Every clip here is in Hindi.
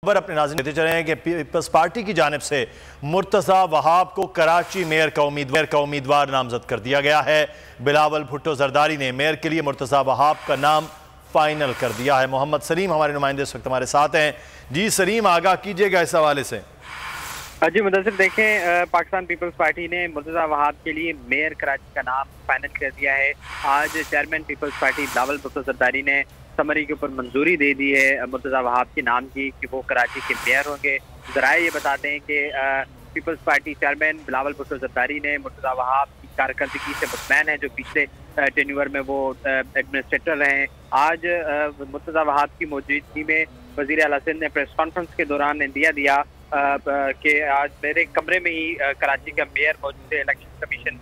खबर अपने नाज़रीन देते चले हैं कि पीपल्स पार्टी की जानिब से मुर्तज़ा वहाब को कराची मेयर का उम्मीदवार नामजद कर दिया गया है। बिलावल भुट्टो जरदारी ने मेयर के लिए मुर्तज़ा वहाब का नाम फाइनल कर दिया है। मोहम्मद सलीम हमारे नुमाइंदे इस वक्त हमारे साथ हैं। जी सलीम, आगाह कीजिएगा इस हवाले से। जी मुदस्सिर, देखें, पाकिस्तान पीपल्स पार्टी ने मुर्तज़ा वहाब के लिए मेयर कराची का नाम फाइनल कर दिया है। आज chairman people's party Bilawal Bhutto Zardari ने समरी के ऊपर मंजूरी दे दी है मुर्तज़ा वहाब के नाम की कि वो कराची के मेयर होंगे। ज़राए ये बताते हैं कि people's party chairman Bilawal Bhutto Zardari ने मुर्तज़ा वहाब की कारकर्दगी से मुतमैन है, जो पिछले टेन्यूअर में वो एडमिनिस्ट्रेटर रहे हैं। आज मुर्तज़ा वहाब की मौजूदगी में वज़ीर आला सिंध ने प्रेस कॉन्फ्रेंस के दौरान इंदिया दिया कि आज मेरे कमरे में ही कराची का मेयर मौजूद है। इलेक्शन कमीशन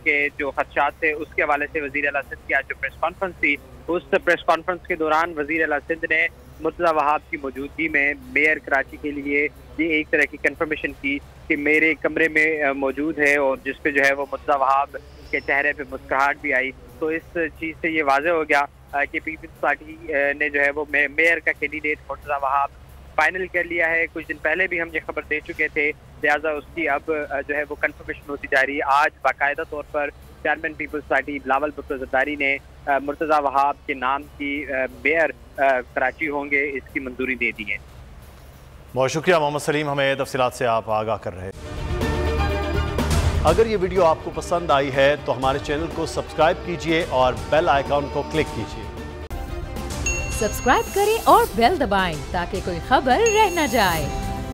के जो खदशात थे उसके हवाले से वज़ीर आला सिंध की आज जो प्रेस कॉन्फ्रेंस थी, उस प्रेस कॉन्फ्रेंस के दौरान वज़ीर आला सिंध ने मुर्तज़ा वहाब की मौजूदगी में मेयर कराची के लिए ये एक तरह की कंफर्मेशन की कि मेरे कमरे में मौजूद है, और जिस पे जो है वो मुर्तज़ा वहाब के चेहरे पे मुस्कुराहट भी आई। तो इस चीज़ से ये वाज़ेह हो गया कि पीपल्स पार्टी ने जो है वो मेयर का कैंडिडेट मुर्तज़ा वहाब फाइनल कर लिया है। कुछ दिन पहले भी हम ये खबर दे चुके थे, लिहाजा उसकी अब जो है वो कंफर्मेशन होती जा रही है। आज बाकायदा तौर पर chairman people's party Bilawal Bhutto Zardari ने मुर्तज़ा वहाब के नाम की मेयर कराची होंगे, इसकी मंजूरी दे दी है। बहुत शुक्रिया मोहम्मद सलीम, हमें तफसीलात से आप आगाह कर रहे हैं। अगर ये वीडियो आपको पसंद आई है तो हमारे चैनल को सब्सक्राइब कीजिए और बेल आइकॉन को क्लिक कीजिए। सब्सक्राइब करें और बेल दबाएं ताकि कोई खबर रह न जाए।